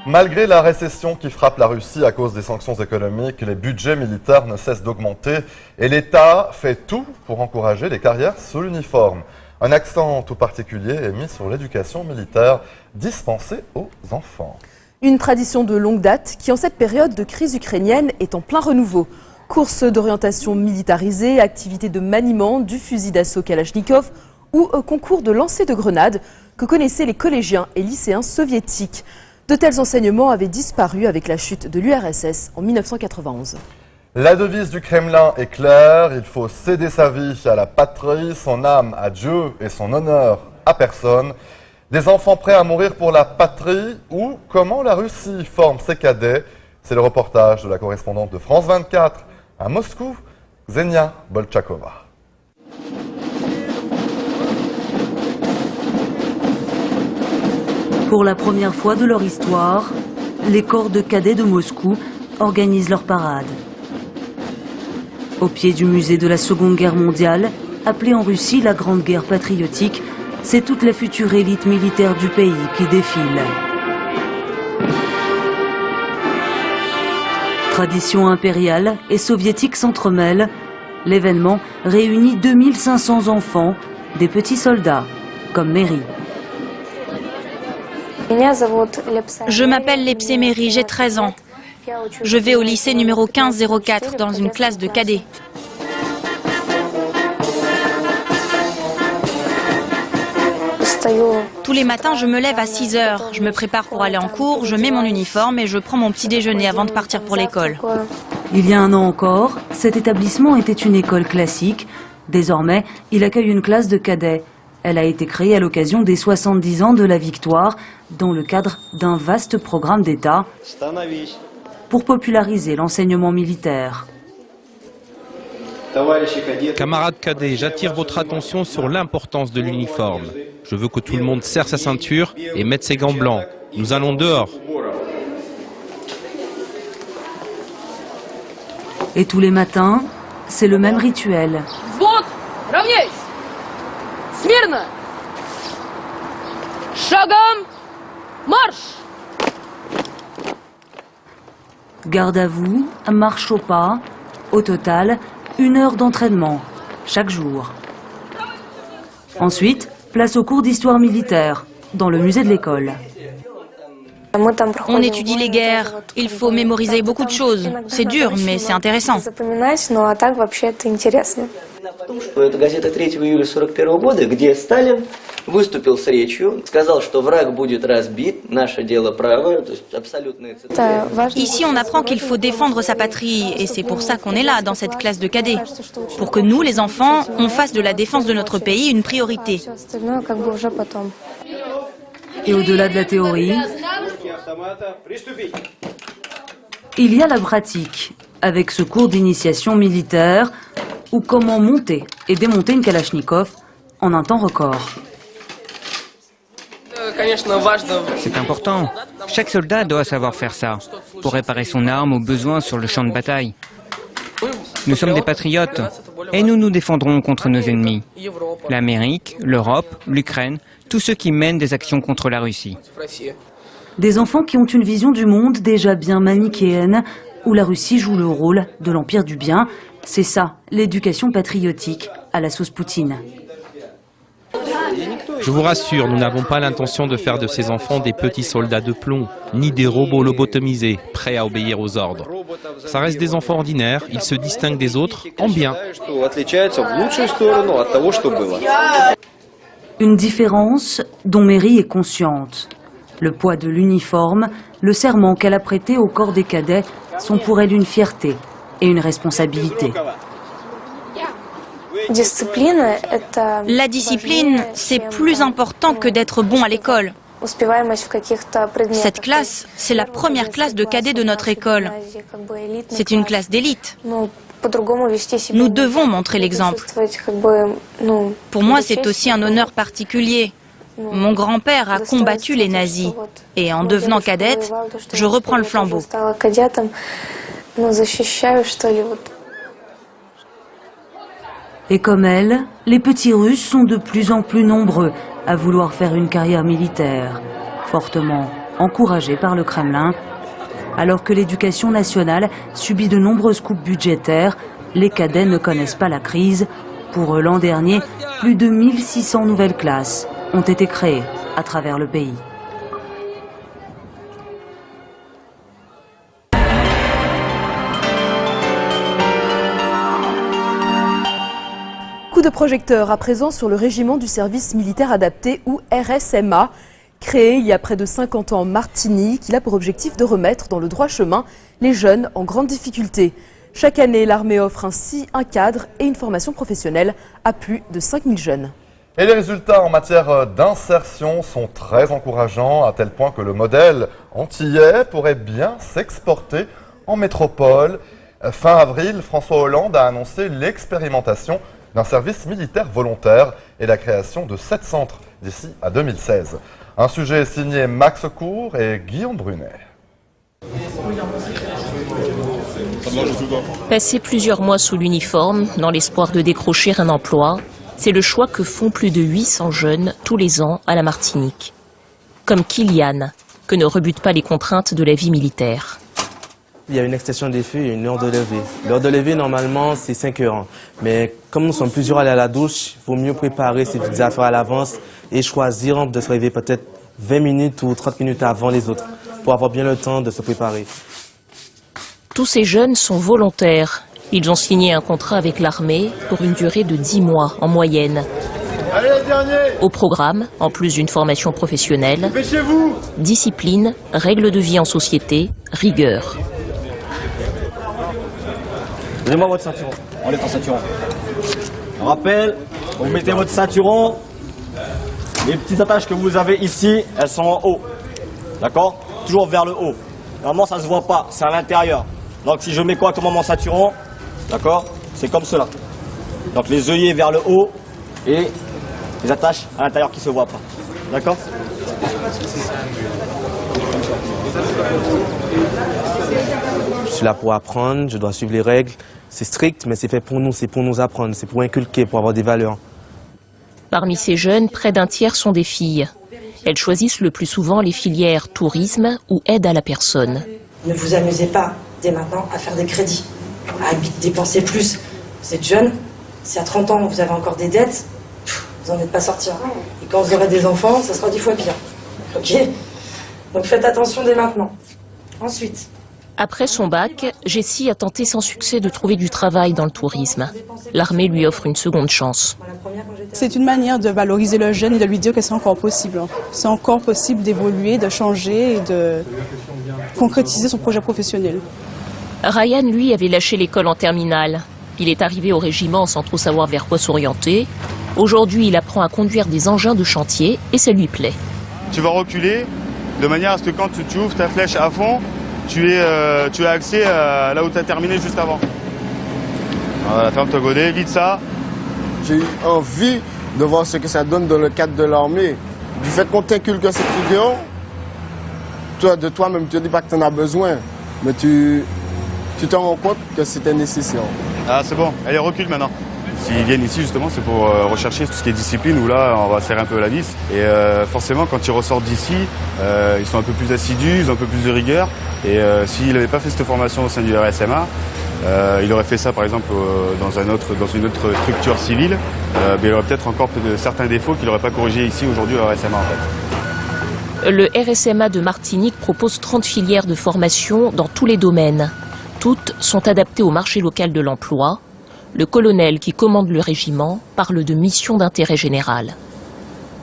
Malgré la récession qui frappe la Russie à cause des sanctions économiques, les budgets militaires ne cessent d'augmenter et l'État fait tout pour encourager les carrières sous l'uniforme. Un accent tout particulier est mis sur l'éducation militaire dispensée aux enfants. Une tradition de longue date qui, en cette période de crise ukrainienne, est en plein renouveau. Courses d'orientation militarisée, activités de maniement du fusil d'assaut Kalachnikov ou concours de lancer de grenades que connaissaient les collégiens et lycéens soviétiques. De tels enseignements avaient disparu avec la chute de l'URSS en 1991. La devise du Kremlin est claire, il faut céder sa vie à la patrie, son âme à Dieu et son honneur à personne. Des enfants prêts à mourir pour la patrie ou comment la Russie forme ses cadets. C'est le reportage de la correspondante de France 24 à Moscou, Ksenia Bolchakova. Pour la première fois de leur histoire, les corps de cadets de Moscou organisent leur parade. Au pied du musée de la Seconde Guerre mondiale, appelé en Russie la Grande Guerre patriotique, c'est toute la future élite militaire du pays qui défile. Tradition impériale et soviétique s'entremêlent. L'événement réunit 2500 enfants, des petits soldats, comme Mary. Je m'appelle Lepsé Mary, j'ai 13 ans. Je vais au lycée numéro 1504 dans une classe de cadets. Tous les matins, je me lève à 6 heures. Je me prépare pour aller en cours, je mets mon uniforme et je prends mon petit déjeuner avant de partir pour l'école. Il y a un an encore, cet établissement était une école classique. Désormais, il accueille une classe de cadets. Elle a été créée à l'occasion des 70 ans de la victoire, dans le cadre d'un vaste programme d'État pour populariser l'enseignement militaire. Camarades cadets, j'attire votre attention sur l'importance de l'uniforme. Je veux que tout le monde serre sa ceinture et mette ses gants blancs. Nous allons dehors. Et tous les matins, c'est le même rituel. Garde à vous, marche au pas. Au total, 1 heure d'entraînement, chaque jour. Ensuite, place au cours d'histoire militaire, dans le musée de l'école. On étudie les guerres, il faut mémoriser beaucoup de choses. C'est dur, mais c'est intéressant. Это газета 3 июля 1941 года, где Сталин выступил с речью, сказал, что враг будет разбит, наше дело правое, то есть абсолютная цитата. Ici, on apprend qu'il faut défendre sa patrie, et c'est pour ça qu'on est là, dans cette classe de cadets. Pour que nous, les enfants, on fasse de la défense de notre pays une priorité. Et au-delà de la théorie, il y a la pratique, avec ce cours d'initiation militaire, ou comment monter et démonter une Kalachnikov en un temps record. C'est important. Chaque soldat doit savoir faire ça, pour réparer son arme au besoin sur le champ de bataille. Nous sommes des patriotes, et nous nous défendrons contre nos ennemis. L'Amérique, l'Europe, l'Ukraine, tous ceux qui mènent des actions contre la Russie. Des enfants qui ont une vision du monde déjà bien manichéenne, où la Russie joue le rôle de l'empire du bien. C'est ça, l'éducation patriotique à la sauce Poutine. Je vous rassure, nous n'avons pas l'intention de faire de ces enfants des petits soldats de plomb, ni des robots lobotomisés, prêts à obéir aux ordres. Ça reste des enfants ordinaires, ils se distinguent des autres en bien. Une différence dont Mary est consciente. Le poids de l'uniforme, le serment qu'elle a prêté au corps des cadets sont pour elle une fierté et une responsabilité. La discipline, c'est plus important que d'être bon à l'école. Cette classe, c'est la première classe de cadets de notre école. C'est une classe d'élite. Nous devons montrer l'exemple. Pour moi, c'est aussi un honneur particulier. Mon grand-père a combattu les nazis. Et en devenant cadette, je reprends le flambeau. Et comme elle, les petits Russes sont de plus en plus nombreux à vouloir faire une carrière militaire, fortement encouragée par le Kremlin. Alors que l'éducation nationale subit de nombreuses coupes budgétaires, les cadets ne connaissent pas la crise. Pour eux, l'an dernier, plus de 1600 nouvelles classes ont été créées à travers le pays. Coup de projecteur à présent sur le régiment du service militaire adapté ou RSMA. Créé il y a près de 50 ans en Martinique, il a pour objectif de remettre dans le droit chemin les jeunes en grande difficulté. Chaque année, l'armée offre ainsi un cadre et une formation professionnelle à plus de 5000 jeunes. Et les résultats en matière d'insertion sont très encourageants, à tel point que le modèle antillais pourrait bien s'exporter en métropole. Fin avril, François Hollande a annoncé l'expérimentation d'un service militaire volontaire et la création de 7 centres d'ici à 2016. Un sujet signé Max Cour et Guillaume Brunet. Passer plusieurs mois sous l'uniforme, dans l'espoir de décrocher un emploi, c'est le choix que font plus de 800 jeunes tous les ans à la Martinique. Comme Kylian, que ne rebutent pas les contraintes de la vie militaire. Il y a une extension des feux et une heure de lever. L'heure de lever, normalement, c'est 5 heures. Mais comme nous sommes plusieurs à aller à la douche, il vaut mieux préparer ses petites affaires à l'avance et choisir de se réveiller peut-être 20 minutes ou 30 minutes avant les autres pour avoir bien le temps de se préparer. Tous ces jeunes sont volontaires. Ils ont signé un contrat avec l'armée pour une durée de 10 mois en moyenne. Allez, au programme, en plus d'une formation professionnelle, discipline, règles de vie en société, rigueur. Donnez-moi votre ceinturon. Enlève ton ceinturon. Rappel, vous mettez votre ceinturon. Les petites attaches que vous avez ici, elles sont en haut. D'accord? Toujours vers le haut. Normalement, ça ne se voit pas, c'est à l'intérieur. Donc si je mets correctement mon ceinturon, d'accord, c'est comme cela. Donc les œillets vers le haut et les attaches à l'intérieur qui ne se voient pas. D'accord? Je suis là pour apprendre, je dois suivre les règles. C'est strict, mais c'est fait pour nous, c'est pour nous apprendre, c'est pour inculquer, pour avoir des valeurs. Parmi ces jeunes, près d'un tiers sont des filles. Elles choisissent le plus souvent les filières tourisme ou aide à la personne. Ne vous amusez pas dès maintenant à faire des crédits, à dépenser plus. Vous êtes jeune, si à 30 ans vous avez encore des dettes, vous n'en êtes pas sorti. Et quand vous aurez des enfants, ça sera 10 fois pire. Ok? Donc faites attention dès maintenant. Ensuite. Après son bac, Jessie a tenté sans succès de trouver du travail dans le tourisme. L'armée lui offre une seconde chance. C'est une manière de valoriser le jeune et de lui dire que c'est encore possible. C'est encore possible d'évoluer, de changer et de concrétiser son projet professionnel. Ryan, lui, avait lâché l'école en terminale. Il est arrivé au régiment sans trop savoir vers quoi s'orienter. Aujourd'hui, il apprend à conduire des engins de chantier et ça lui plaît. Tu vas reculer de manière à ce que quand tu ouvres ta flèche à fond, tu as accès là où tu as terminé juste avant. Voilà, ferme ton godet, vide ça. J'ai eu envie de voir ce que ça donne dans le cadre de l'armée. Du fait qu'on t'inculque cette rigueur, toi, de toi-même, tu ne dis pas que tu en as besoin, mais tu te rends compte que c'était nécessaire. Ah, c'est bon, allez, recule maintenant. S'ils viennent ici, justement, c'est pour rechercher tout ce qui est discipline, où là, on va serrer un peu la vis. Et forcément, quand ils ressortent d'ici, ils sont un peu plus assidus, ils ont un peu plus de rigueur. Et s'il n'avait pas fait cette formation au sein du RSMA, il aurait fait ça, par exemple, dans une autre structure civile, mais il aurait peut-être encore certains défauts qu'il n'aurait pas corrigés ici, aujourd'hui, au RSMA, en fait. Le RSMA de Martinique propose 30 filières de formation dans tous les domaines. Toutes sont adaptées au marché local de l'emploi. Le colonel qui commande le régiment parle de mission d'intérêt général.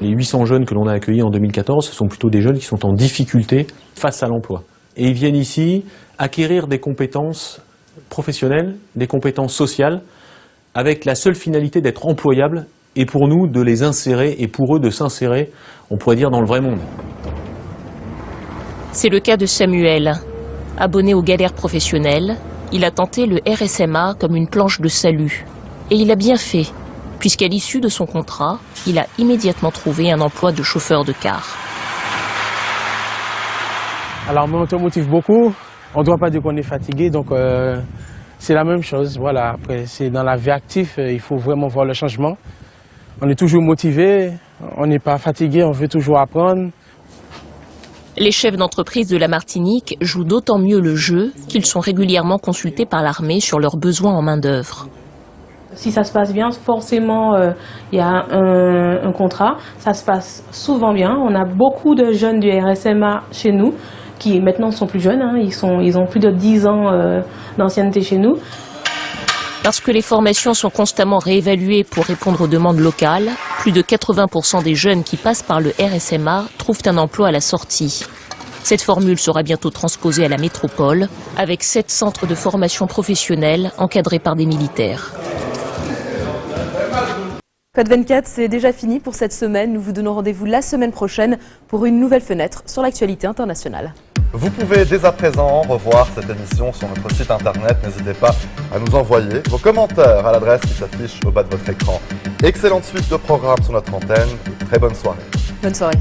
Les 800 jeunes que l'on a accueillis en 2014, ce sont plutôt des jeunes qui sont en difficulté face à l'emploi. Et ils viennent ici acquérir des compétences professionnelles, des compétences sociales, avec la seule finalité d'être employables et pour nous de les insérer et pour eux de s'insérer, on pourrait dire, dans le vrai monde. C'est le cas de Samuel. Abonné aux galères professionnelles, il a tenté le RSMA comme une planche de salut. Et il a bien fait, puisqu'à l'issue de son contrat, il a immédiatement trouvé un emploi de chauffeur de car. Alors, moi, on te motive beaucoup. On ne doit pas dire qu'on est fatigué, donc c'est la même chose. Voilà. Après, c'est dans la vie active, il faut vraiment voir le changement. On est toujours motivé, on n'est pas fatigué, on veut toujours apprendre. Les chefs d'entreprise de la Martinique jouent d'autant mieux le jeu qu'ils sont régulièrement consultés par l'armée sur leurs besoins en main-d'œuvre. Si ça se passe bien, forcément, il y a un contrat. Ça se passe souvent bien. On a beaucoup de jeunes du RSMA chez nous qui maintenant sont plus jeunes. Hein. Ils ont plus de 10 ans d'ancienneté chez nous. Parce que les formations sont constamment réévaluées pour répondre aux demandes locales, plus de 80% des jeunes qui passent par le RSMA trouvent un emploi à la sortie. Cette formule sera bientôt transposée à la métropole, avec 7 centres de formation professionnelle encadrés par des militaires. Code 24, c'est déjà fini pour cette semaine. Nous vous donnons rendez-vous la semaine prochaine pour une nouvelle fenêtre sur l'actualité internationale. Vous pouvez dès à présent revoir cette émission sur notre site internet. N'hésitez pas à nous envoyer vos commentaires à l'adresse qui s'affiche au bas de votre écran. Excellente suite de programmes sur notre antenne. Très bonne soirée. Bonne soirée.